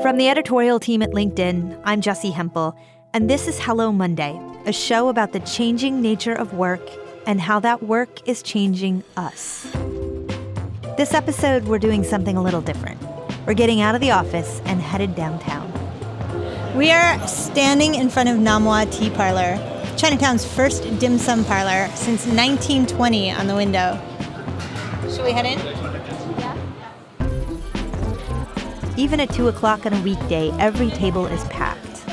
From the editorial team at LinkedIn, I'm Jessie Hempel, and this is Hello Monday, a show about the changing nature of work and how that work is changing us. This episode, we're doing something a little different. We're getting out of the office and headed downtown. We are standing in front of Namwa Tea Parlor, Chinatown's first dim sum parlor since 1920 on the window. Should we head in? Even at 2 o'clock on a weekday, every table is packed.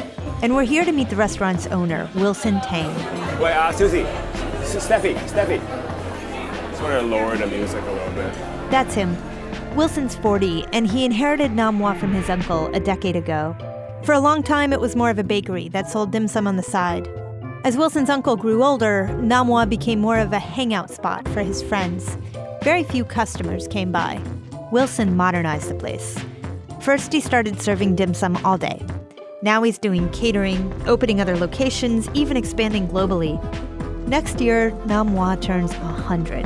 And we're here to meet the restaurant's owner, Wilson Tang. Wait, Susie. Steffi. Just want to lower the music a little bit. That's him. Wilson's 40, and he inherited Namwa from his uncle a decade ago. For a long time, it was more of a bakery that sold dim sum on the side. As Wilson's uncle grew older, Namwa became more of a hangout spot for his friends. Very few customers came by. Wilson modernized the place. First, he started serving dim sum all day. Now he's doing catering, opening other locations, even expanding globally. Next year, Namwa turns 100.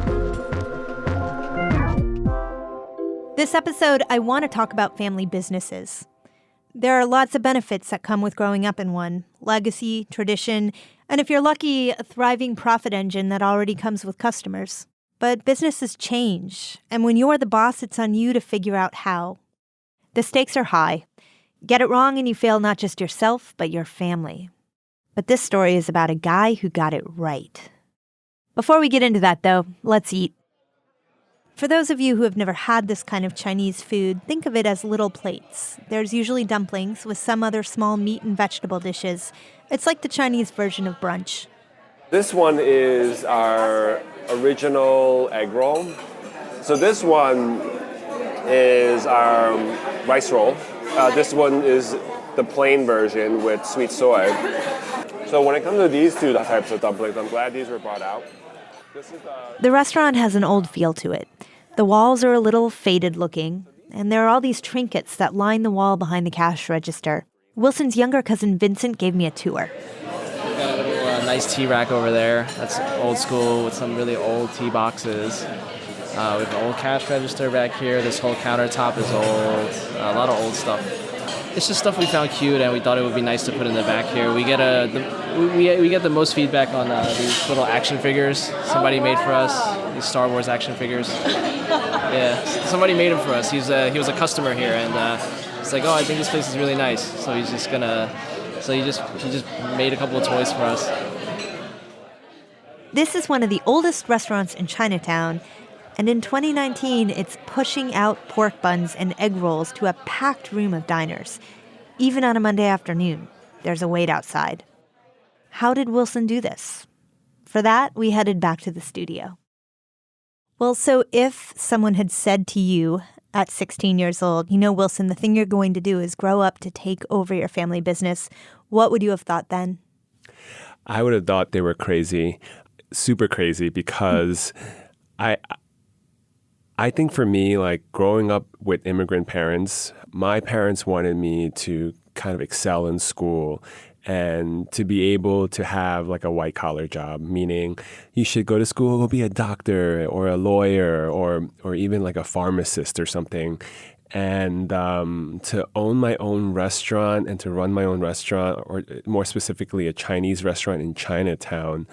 This episode, I want to talk about family businesses. There are lots of benefits that come with growing up in one: legacy, tradition, and if you're lucky, a thriving profit engine that already comes with customers. But businesses change, and when you're the boss, it's on you to figure out how. The stakes are high. Get it wrong and you fail not just yourself, but your family. But this story is about a guy who got it right. Before we get into that, though, let's eat. For those of you who have never had this kind of Chinese food, think of it as little plates. There's usually dumplings with some other small meat and vegetable dishes. It's like the Chinese version of brunch. This one is our original egg roll. So this one is our rice roll. This one is the plain version with sweet soy. So when it comes to these two types of dumplings, I'm glad these were brought out. The restaurant has an old feel to it. The walls are a little faded looking, and there are all these trinkets that line the wall behind the cash register. Wilson's younger cousin Vincent gave me a tour. We've got a little nice tea rack over there. That's old school with some really old tea boxes. We have an old cash register back here. This whole countertop is old. A lot of old stuff. It's just stuff we found cute, and we thought it would be nice to put in the back here. We get we get the most feedback on these little action figures somebody made for us. These Star Wars action figures. Yeah, somebody made them for us. He was a customer here, and it's like, oh, I think this place is really nice. So he just made a couple of toys for us. This is one of the oldest restaurants in Chinatown. And in 2019, it's pushing out pork buns and egg rolls to a packed room of diners. Even on a Monday afternoon, there's a wait outside. How did Wilson do this? For that, we headed back to the studio. Well, so if someone had said to you at 16 years old, Wilson, the thing you're going to do is grow up to take over your family business, what would you have thought then? I would have thought they were crazy, super crazy, because I think for me, like growing up with immigrant parents, my parents wanted me to kind of excel in school and to be able to have like a white collar job, meaning you should go to school, go be a doctor or a lawyer or even like a pharmacist or something. And to own my own restaurant and to run my own restaurant, or more specifically a Chinese restaurant in Chinatown,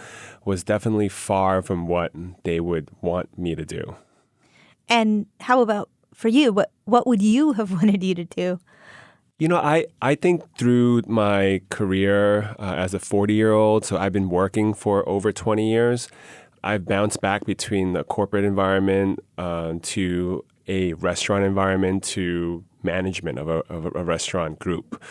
was definitely far from what they would want me to do. And how about for you? What would you have wanted you to do? I think through my career as a 40-year-old, so I've been working for over 20 years, I've bounced back between the corporate environment to a restaurant environment to management of a restaurant group.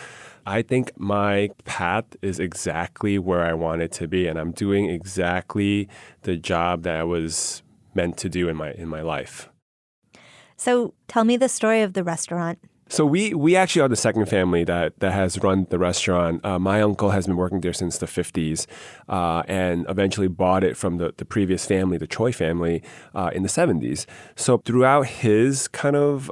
I think my path is exactly where I want it to be, and I'm doing exactly the job that I was meant to do in my life. So tell me the story of the restaurant. So we actually are the second family that has run the restaurant. My uncle has been working there since the 50s and eventually bought it from the previous family, the Choi family, in the 70s. So throughout his kind of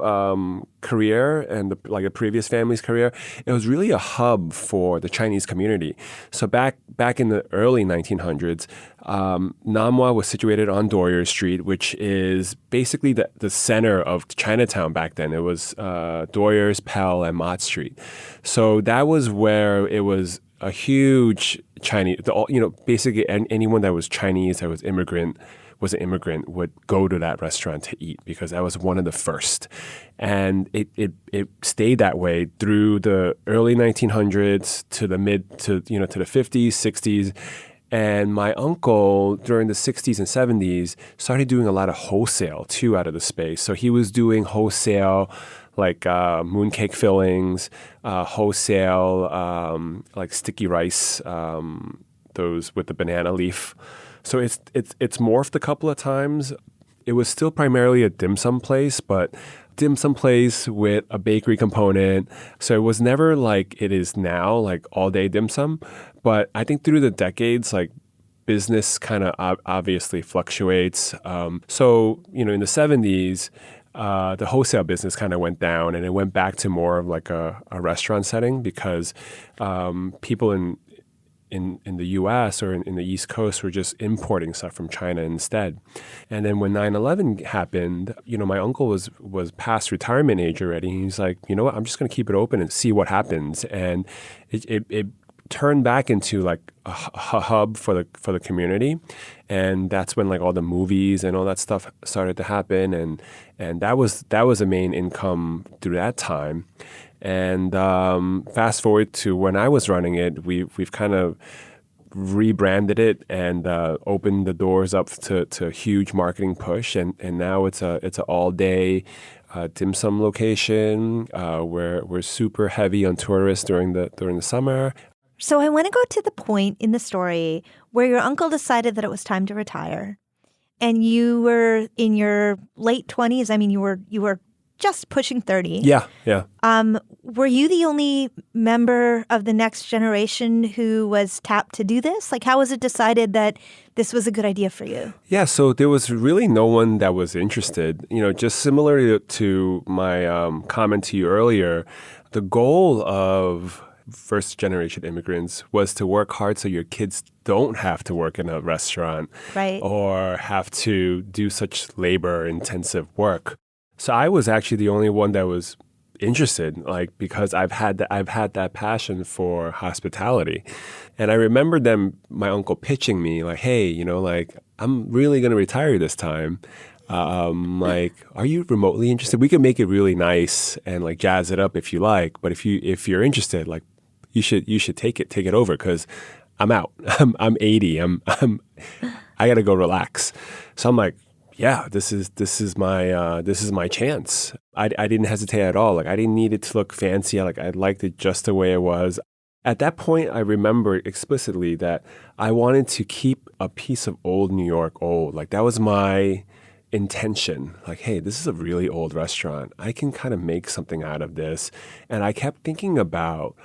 career and the previous family's career, it was really a hub for the Chinese community. So back in the early 1900s, Namwa was situated on Dorrier Street, which is basically the center of Chinatown back then. It was Dorrier's, Pell, and Mott Street. So that was where it was a huge Chinese, basically anyone that was Chinese, that was an immigrant would go to that restaurant to eat because that was one of the first. And it stayed that way through the early 1900s to the to the 50s, 60s. And my uncle, during the 60s and 70s, started doing a lot of wholesale, too, out of the space. So he was doing wholesale, like mooncake fillings, wholesale, like sticky rice, those with the banana leaf. So it's morphed a couple of times. It was still primarily a dim sum place, but dim sum place with a bakery component. So it was never like it is now, like all day dim sum. But I think through the decades, like business kind of obviously fluctuates. So, in the 70s, the wholesale business kind of went down and it went back to more of like a restaurant setting because people in the U.S. or in the East Coast were just importing stuff from China instead. And then when 9/11 happened, my uncle was past retirement age already. And he's like, you know what, I'm just going to keep it open and see what happens. And it turned back into like a hub for the community. And that's when like all the movies and all that stuff started to happen. And that was a main income through that time. And fast forward to when I was running it, we've kind of rebranded it and opened the doors up to a huge marketing push. And now it's an all day dim sum location. We're super heavy on tourists during the summer. So I want to go to the point in the story where your uncle decided that it was time to retire, and you were in your late 20s. I mean, you were just pushing 30. Yeah. Were you the only member of the next generation who was tapped to do this? Like, how was it decided that this was a good idea for you? Yeah, so there was really no one that was interested. Just similar to my comment to you earlier, the goal of first-generation immigrants was to work hard so your kids don't have to work in a restaurant, right, or have to do such labor-intensive work. So I was actually the only one that was interested, like, because I've had that passion for hospitality. And I remember my uncle pitching me like, hey, like, I'm really going to retire this time. Like, are you remotely interested? We could make it really nice and like jazz it up if you like. But if you're interested, like, you should take it over because I'm out. I'm 80. I got to go relax. So I'm like, yeah, this is my chance. I didn't hesitate at all. Like, I didn't need it to look fancy. Like, I liked it just the way it was. At that point, I remember explicitly that I wanted to keep a piece of old New York old. Like, that was my intention. Like, hey, this is a really old restaurant. I can kind of make something out of this. And I kept thinking about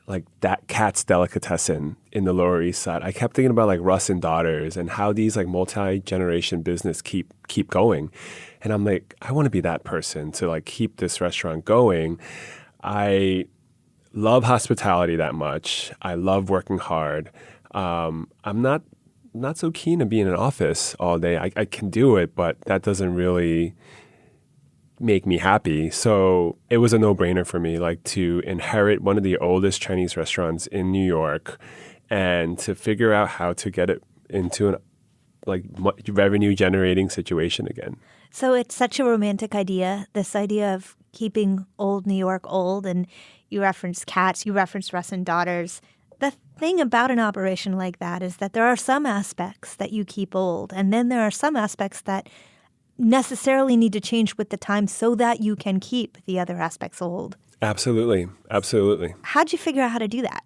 like that Cat's Delicatessen in the Lower East Side. I kept thinking about like Russ and Daughters and how these like multi-generation business keep going. And I'm like, I want to be that person to like keep this restaurant going. I love hospitality that much. I love working hard. I'm not so keen to be in an office all day. I can do it, but that doesn't really make me happy. So it was a no-brainer for me, like, to inherit one of the oldest Chinese restaurants in New York and to figure out how to get it into an like revenue-generating situation again. So it's such a romantic idea, this idea of keeping old New York old. And you referenced Cats, you referenced Russ and Daughters. The thing about an operation like that is that there are some aspects that you keep old, and then there are some aspects that necessarily need to change with the time so that you can keep the other aspects old. Absolutely. How'd you figure out how to do that?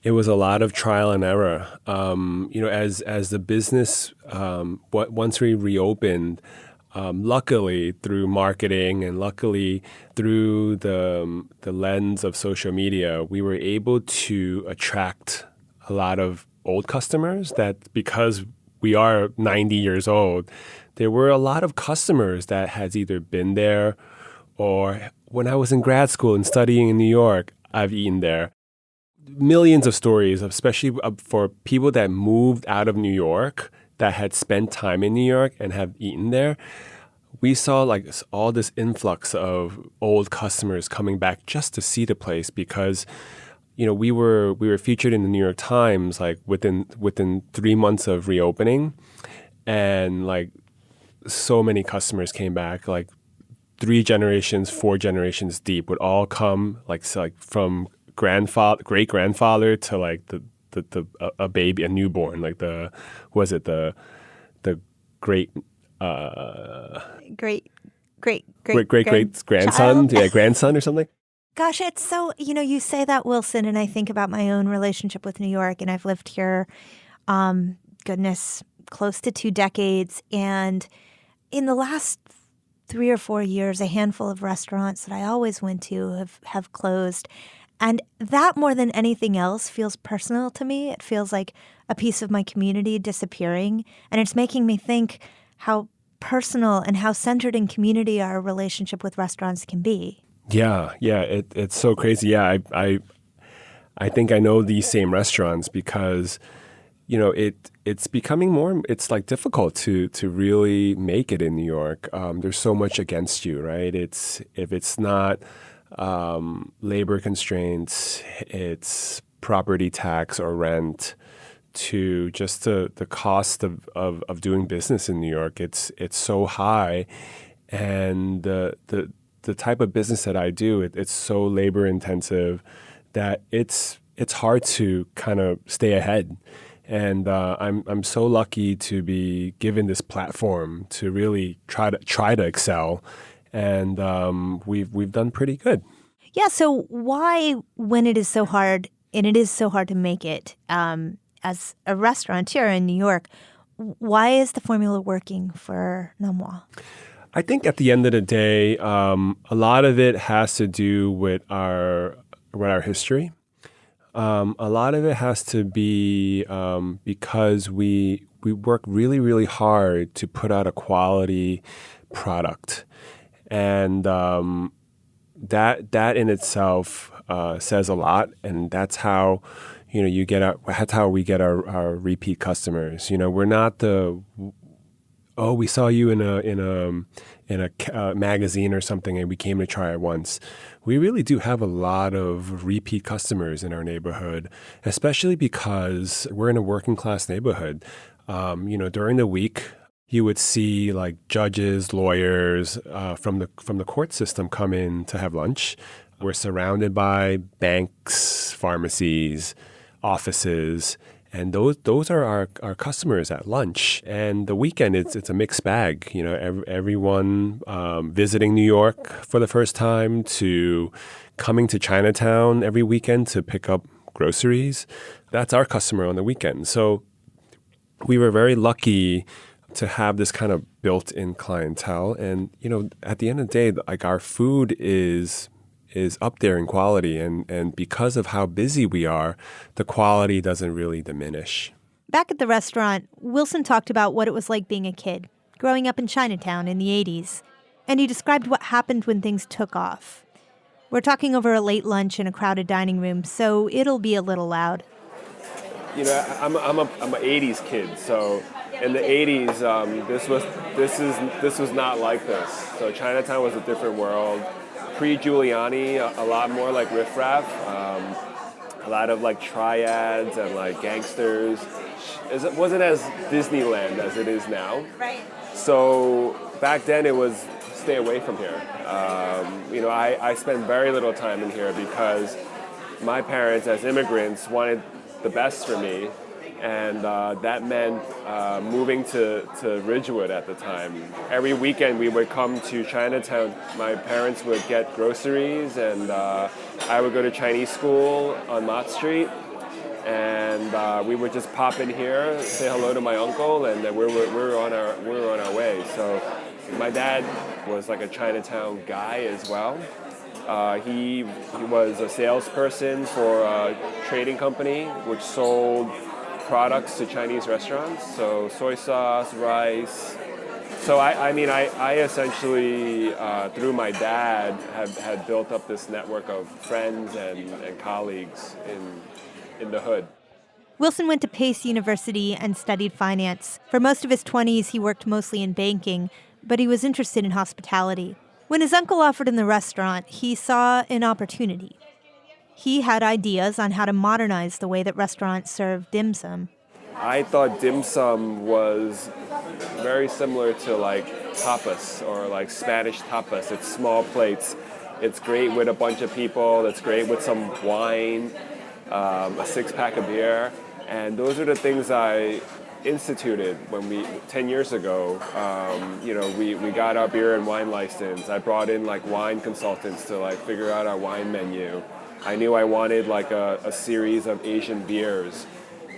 It was a lot of trial and error. As the business, once we reopened, luckily through marketing and luckily through the lens of social media, we were able to attract a lot of old customers that, because we are 90 years old, there were a lot of customers that has either been there or when I was in grad school and studying in New York, I've eaten there. Millions of stories, especially for people that moved out of New York that had spent time in New York and have eaten there. We saw like all this influx of old customers coming back just to see the place because, we were featured in the New York Times like within 3 months of reopening, and like so many customers came back, like 3 generations, 4 generations deep, would all come like from great grandfather to like a baby, a newborn, like the great Great grandson, grandson or something. Gosh, it's so, you say that, Wilson, and I think about my own relationship with New York, and I've lived here, close to 2 decades. And in the last 3 or 4 years, a handful of restaurants that I always went to have closed. And that more than anything else feels personal to me. It feels like a piece of my community disappearing. And it's making me think how personal and how centered in community our relationship with restaurants can be. Yeah, it's so crazy. Yeah, I think I know these same restaurants because, it's becoming more. It's like difficult to really make it in New York. There's so much against you, right? If it's not labor constraints, it's property tax or rent, to just the cost of doing business in New York. It's so high, and the type of business that I do, it's so labor intensive that it's hard to kind of stay ahead. And I'm so lucky to be given this platform to really try to excel, and we've done pretty good. Yeah. So why, when it is so hard, and it is so hard to make it as a restaurateur in New York, why is the formula working for Namwa? I think at the end of the day, a lot of it has to do with our history. A lot of it has to be because we work really, really hard to put out a quality product, and that in itself says a lot, and that's how that's how we get our repeat customers. We're not we saw you in a magazine or something and we came to try it once. We really do have a lot of repeat customers in our neighborhood, especially because we're in a working class neighborhood. During the week, you would see like judges, lawyers from the court system come in to have lunch. We're surrounded by banks, pharmacies, offices. And those are our customers at lunch. And the weekend, it's a mixed bag. Everyone visiting New York for the first time to coming to Chinatown every weekend to pick up groceries. That's our customer on the weekend. So we were very lucky to have this kind of built-in clientele. And, at the end of the day, like our food is up there in quality, and because of how busy we are, the quality doesn't really diminish. Back at the restaurant, Wilson talked about what it was like being a kid, growing up in Chinatown in the 80s, and he described what happened when things took off. We're talking over a late lunch in a crowded dining room, so it'll be a little loud. I'm an 80s kid, so in the 80s, this was not like this. So Chinatown was a different world. Pre-Giuliani, a lot more like riffraff, a lot of like triads and like gangsters. It wasn't as Disneyland as it is now. Right. So back then it was stay away from here. I spent very little time in here because my parents as immigrants wanted the best for me. And that meant moving to Ridgewood at the time. Every weekend we would come to Chinatown. My parents would get groceries, and I would go to Chinese school on Mott Street. And we would just pop in here, say hello to my uncle, and then we were on our way. So my dad was like a Chinatown guy as well. He was a salesperson for a trading company which sold products to Chinese restaurants, so soy sauce, rice, So I essentially, through my dad, had built up this network of friends and colleagues in the hood. Wilson went to Pace University and studied finance. For most of his 20s, he worked mostly in banking, but he was interested in hospitality. When his uncle offered him the restaurant, he saw an opportunity. He had ideas on how to modernize the way that restaurants serve dim sum. I thought dim sum was very similar to like tapas or like Spanish tapas. It's small plates. It's great with a bunch of people. It's great with some wine, a 6-pack of beer. And those are the things I instituted when 10 years ago, we got our beer and wine license. I brought in like wine consultants to like figure out our wine menu. I knew I wanted like a series of Asian beers.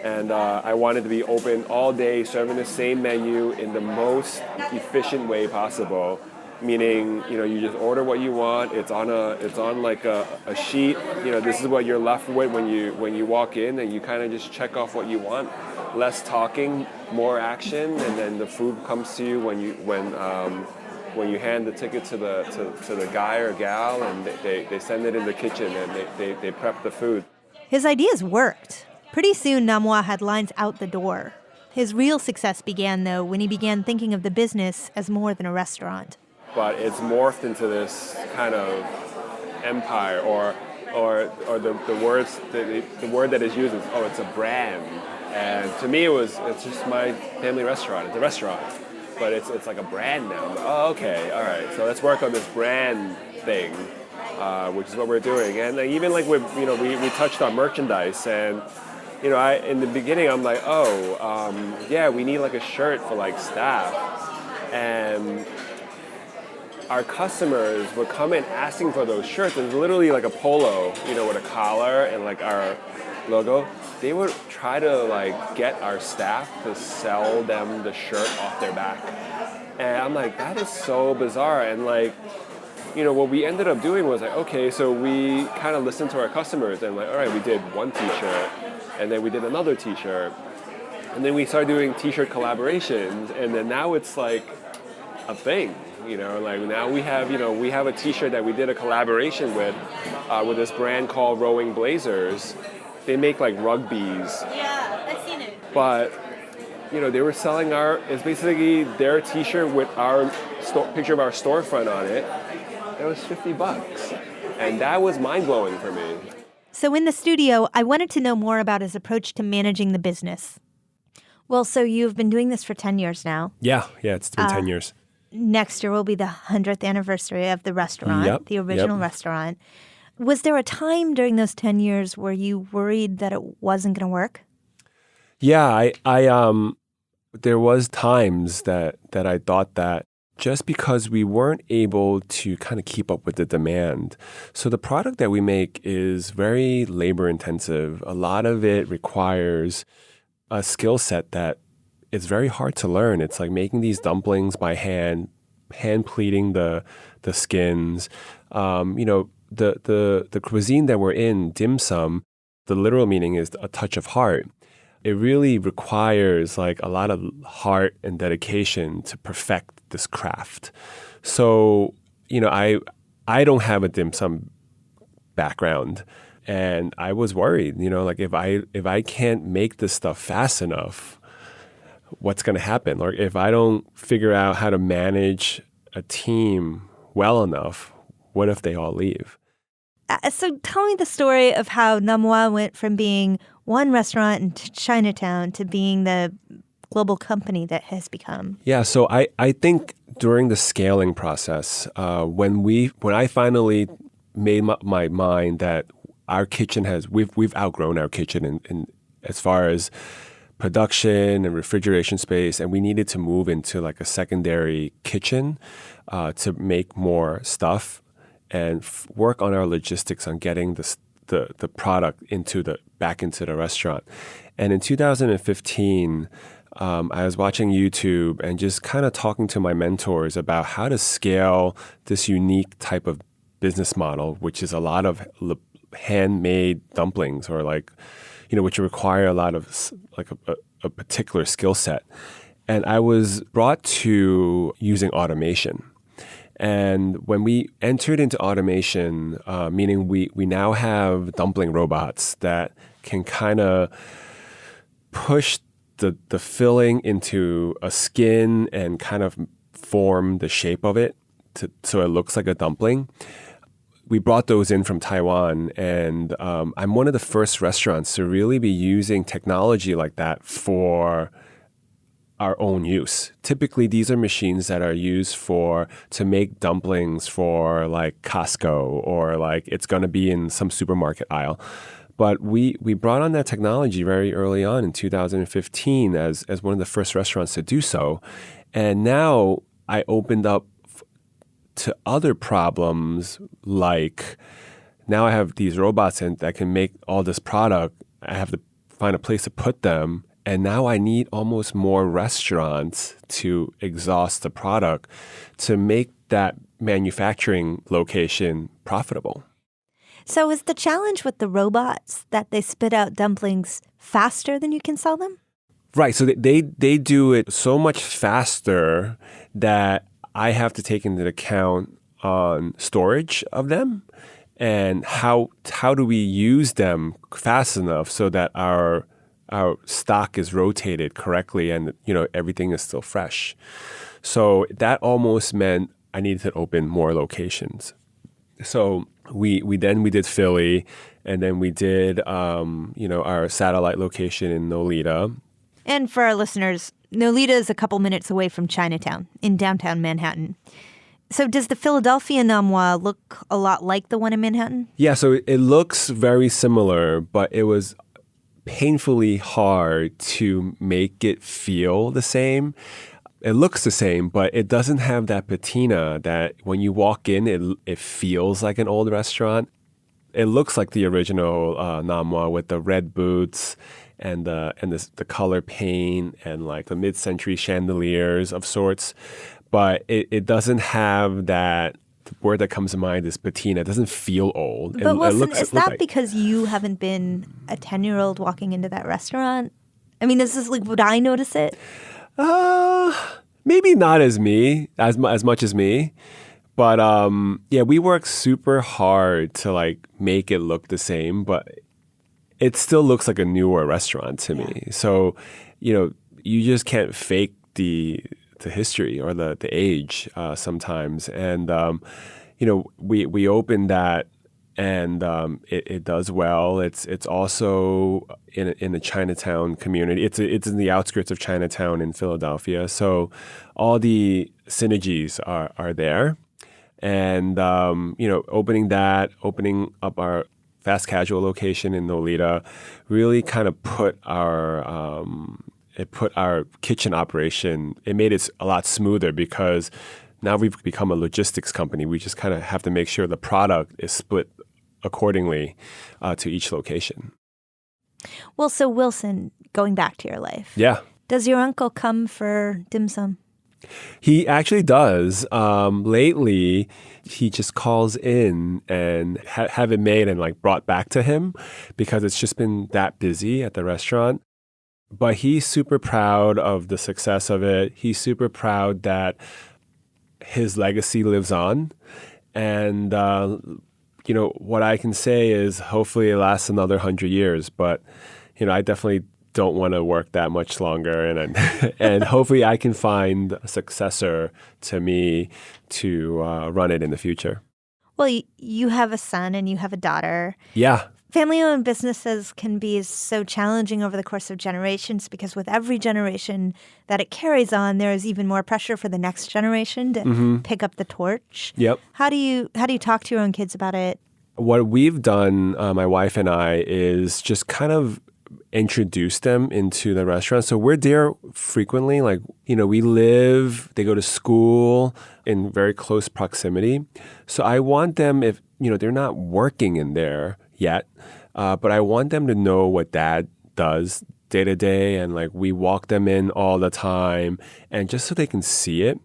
And I wanted to be open all day, serving the same menu in the most efficient way possible. Meaning, you just order what you want. It's on like a sheet. This is what you're left with when you walk in, and you kind of just check off what you want. Less talking, more action, and then the food comes to you when you hand the ticket to the guy or gal, and they send it in the kitchen and they prep the food. His ideas worked. Pretty soon, Namwa had lines out the door. His real success began, though, when he began thinking of the business as more than a restaurant. But it's morphed into this kind of empire, or the word that is used is, it's a brand. And to me, it's just my family restaurant. It's a restaurant, but it's like a brand now. Oh, okay, all right. So let's work on this brand thing, which is what we're doing. And even like we touched on merchandise, and in the beginning I'm like, we need like a shirt for like staff, and our customers would come in asking for those shirts. It's literally like a polo, with a collar and like our logo. They would try to like get our staff to sell them the shirt off their back. And I'm like, that is so bizarre. And like, what we ended up doing was like, okay, so we kind of listened to our customers and like, all right, we did one t-shirt and then we did another t-shirt. And then we started doing t-shirt collaborations, and then now it's like a thing. Like now we have a t-shirt that we did a collaboration with this brand called Rowing Blazers. They make like rugbies. Yeah, I've seen it. But, they were selling it's basically their t-shirt with our picture of our storefront on it. It was $50. And that was mind-blowing for me. So in the studio, I wanted to know more about his approach to managing the business. Well, so you've been doing this for 10 years now. Yeah, it's been 10 years. Next year will be the 100th anniversary of the restaurant, the original restaurant. Was there a time during those 10 years where you worried that it wasn't going to work? Yeah, I there was times that I thought that, just because we weren't able to kind of keep up with the demand. So the product that we make is very labor intensive. A lot of it requires a skill set that it's very hard to learn. It's like making these dumplings by hand pleating the skins. The cuisine that we're in, dim sum, the literal meaning is a touch of heart. It really requires like a lot of heart and dedication to perfect this craft. So, I don't have a dim sum background, and I was worried, like if I can't make this stuff fast enough, what's going to happen? Or if I don't figure out how to manage a team well enough, what if they all leave? So tell me the story of how Namwa went from being one restaurant in Chinatown to being the global company that has become. Yeah, so I think during the scaling process, when I finally made my mind that our kitchen we've outgrown our kitchen in as far as production and refrigeration space, and we needed to move into like a secondary kitchen to make more stuff and work on our logistics on getting the product back into the restaurant. And in 2015, I was watching YouTube and just kind of talking to my mentors about how to scale this unique type of business model, which is a lot of handmade dumplings, or like, which require a lot of like a particular skill set. And I was brought to using automation. And when we entered into automation, meaning we now have dumpling robots that can kind of push the filling into a skin and kind of form the shape of it so it looks like a dumpling. We brought those in from Taiwan, and I'm one of the first restaurants to really be using technology like that for our own use. Typically, these are machines that are used to make dumplings for like Costco, or like it's going to be in some supermarket aisle. But we brought on that technology very early on in 2015 as one of the first restaurants to do so. And now I opened up to other problems, like now I have these robots that can make all this product. I have to find a place to put them. And now I need almost more restaurants to exhaust the product to make that manufacturing location profitable. So is the challenge with the robots that they spit out dumplings faster than you can sell them? Right. So they do it so much faster that I have to take into account on storage of them and how do we use them fast enough so that our stock is rotated correctly and everything is still fresh. So that almost meant I needed to open more locations. So we did Philly, and then we did our satellite location in Nolita. And for our listeners, Nolita is a couple minutes away from Chinatown in downtown Manhattan. So does the Philadelphia Namwa look a lot like the one in Manhattan? Yeah, so it looks very similar, but it was painfully hard to make it feel the same. It looks the same, but it doesn't have that patina that when you walk in, it feels like an old restaurant. It looks like the original Namwa with the red boots and the color paint and like the mid-century chandeliers of sorts. But it doesn't have that. The word that comes to mind is patina. It doesn't feel old. But Wilson, is that because you haven't been a 10-year-old walking into that restaurant? I mean, would I notice it? Maybe not as much as me. But yeah, we work super hard to like make it look the same, but it still looks like a newer restaurant to me. So, you just can't fake the history or the age sometimes. And, we opened that and it does well. It's also in a Chinatown community. It's in the outskirts of Chinatown in Philadelphia. So all the synergies are there. And, opening up our fast casual location in Nolita really kind of put our kitchen operation, it made it a lot smoother because now we've become a logistics company. We just kind of have to make sure the product is split accordingly to each location. Well, so Wilson, going back to your life. Yeah. Does your uncle come for dim sum? He actually does. Lately, he just calls in and have it made and like brought back to him because it's just been that busy at the restaurant. But he's super proud of the success of it. He's super proud that his legacy lives on. And, what I can say is hopefully it lasts another 100 years. But, I definitely don't want to work that much longer. And hopefully I can find a successor to me to run it in the future. Well, you have a son and you have a daughter. Yeah. Family-owned businesses can be so challenging over the course of generations because with every generation that it carries on, there is even more pressure for the next generation to pick up the torch. Yep. How do you talk to your own kids about it? What we've done, my wife and I, is just kind of introduce them into the restaurant. So we're there frequently. Like, they go to school in very close proximity. So I want them, if, they're not working in there yet, but I want them to know what dad does day to day. And like, we walk them in all the time and just so they can see it.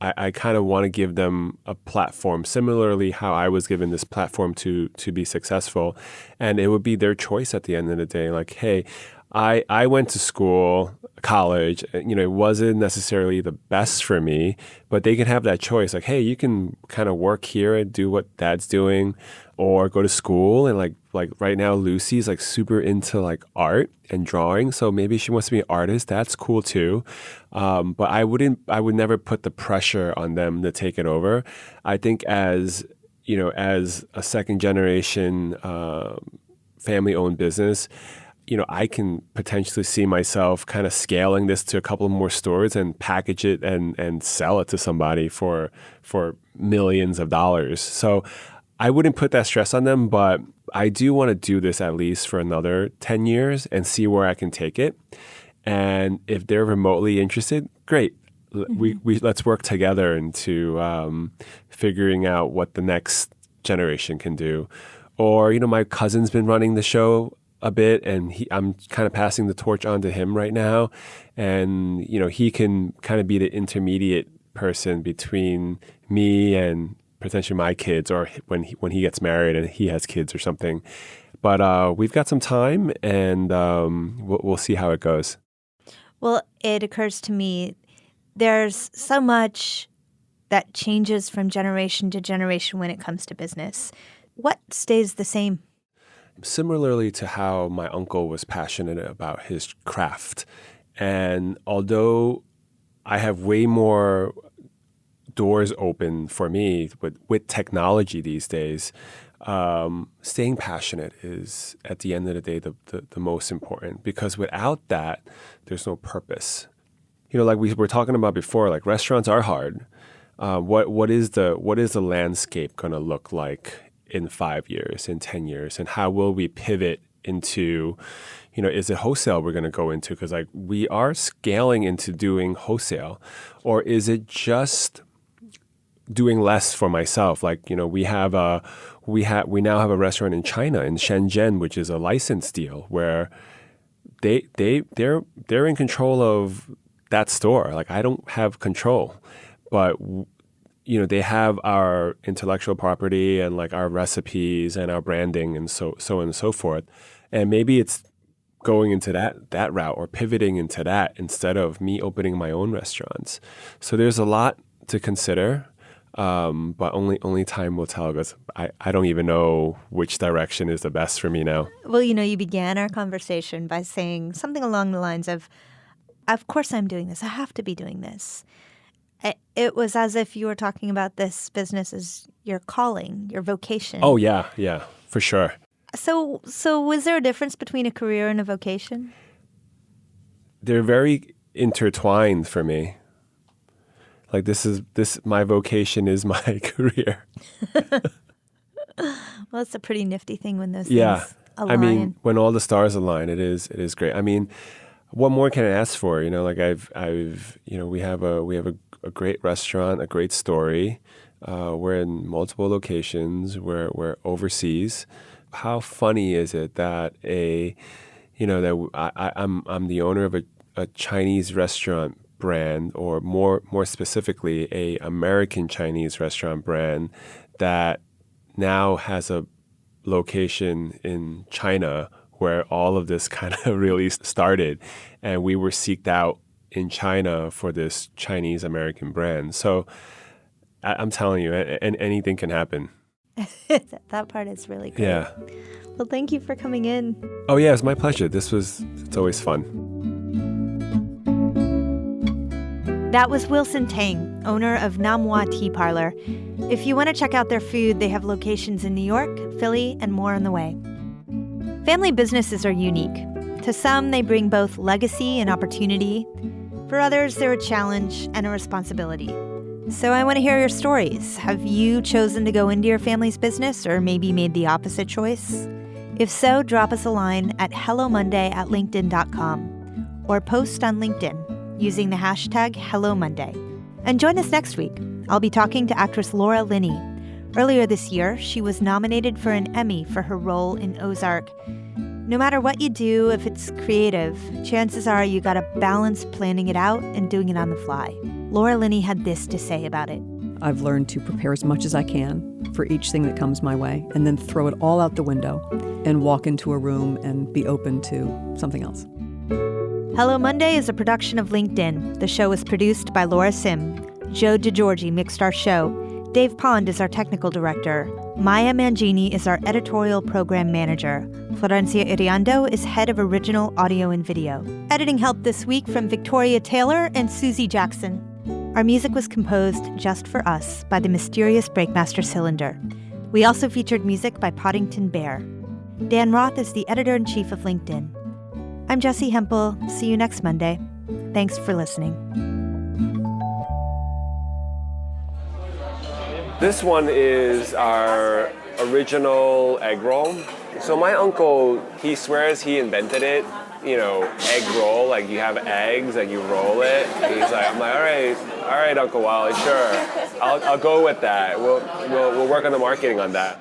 I kind of want to give them a platform, similarly how I was given this platform to be successful. And it would be their choice at the end of the day. Like, hey, I went to school, college, it wasn't necessarily the best for me, but they can have that choice. Like, hey, you can kind of work here and do what dad's doing, or go to school. And like right now, Lucy's like super into like art and drawing. So maybe she wants to be an artist. That's cool too. But I would never put the pressure on them to take it over. I think as a second generation family-owned business, I can potentially see myself kind of scaling this to a couple more stores and package it and sell it to somebody for millions of dollars. So I wouldn't put that stress on them, but I do want to do this at least for another 10 years and see where I can take it. And if they're remotely interested, great. We let's work together into figuring out what the next generation can do. Or, my cousin's been running the show a bit, and I'm kind of passing the torch on to him right now. And, he can kind of be the intermediate person between me and potentially my kids, or when he gets married and he has kids or something. But we've got some time, and we'll see how it goes. Well, it occurs to me there's so much that changes from generation to generation when it comes to business. What stays the same? Similarly to how my uncle was passionate about his craft. And although I have way more doors open for me with technology these days, staying passionate is, at the end of the day, the most important. Because without that, there's no purpose. Like we were talking about before, like restaurants are hard. What is the landscape going to look like in 5 years, in 10 years, and how will we pivot into, is it wholesale we're going to go into? Because like we are scaling into doing wholesale, or is it just doing less for myself? Like, we now have a restaurant in China, in Shenzhen, which is a license deal where they're in control of that store. Like I don't have control, but they have our intellectual property and like our recipes and our branding and so on and so forth. And maybe it's going into that route or pivoting into that instead of me opening my own restaurants. So there's a lot to consider, but only time will tell, because I don't even know which direction is the best for me now. Well, you began our conversation by saying something along the lines of course I'm doing this. I have to be doing this. It was as if you were talking about this business as your calling, your vocation. Oh, yeah, for sure. So was there a difference between a career and a vocation? They're very intertwined for me. Like my vocation is my career. Well, it's a pretty nifty thing when those things align. I mean, when all the stars align, it is great. I mean, what more can I ask for? Like we have a great restaurant, a great story. We're in multiple locations. We're overseas. How funny is it that I'm the owner of a Chinese restaurant brand, or more specifically, a American Chinese restaurant brand that now has a location in China, where all of this kind of really started, and we were seeked out in China for this Chinese American brand. So I'm telling you, anything can happen. That part is really great. Yeah. Well, thank you for coming in. Oh yeah, it's my pleasure. It's always fun. That was Wilson Tang, owner of Nam Hua Tea Parlor. If you want to check out their food, they have locations in New York, Philly, and more on the way. Family businesses are unique. To some, they bring both legacy and opportunity. For others, they're a challenge and a responsibility. So I want to hear your stories. Have you chosen to go into your family's business, or maybe made the opposite choice? If so, drop us a line at hellomonday@linkedin.com or post on LinkedIn using the hashtag HelloMonday. And join us next week. I'll be talking to actress Laura Linney. Earlier this year, she was nominated for an Emmy for her role in Ozark. No matter what you do, if it's creative, chances are you gotta balance planning it out and doing it on the fly. Laura Linney had this to say about it. I've learned to prepare as much as I can for each thing that comes my way, and then throw it all out the window and walk into a room and be open to something else. Hello Monday is a production of LinkedIn. The show was produced by Laura Sim. Joe DeGiorgi mixed our show. Dave Pond is our technical director. Maya Mangini is our editorial program manager. Florencia Iriando is head of original audio and video. Editing help this week from Victoria Taylor and Susie Jackson. Our music was composed just for us by the mysterious Breakmaster Cylinder. We also featured music by Poddington Bear. Dan Roth is the editor-in-chief of LinkedIn. I'm Jessie Hempel. See you next Monday. Thanks for listening. This one is our original egg roll. So my uncle, he swears he invented it. You know, egg roll, like you have eggs, like you roll it. And he's like, I'm like, all right, Uncle Wally, sure. I'll go with that. We'll work on the marketing on that.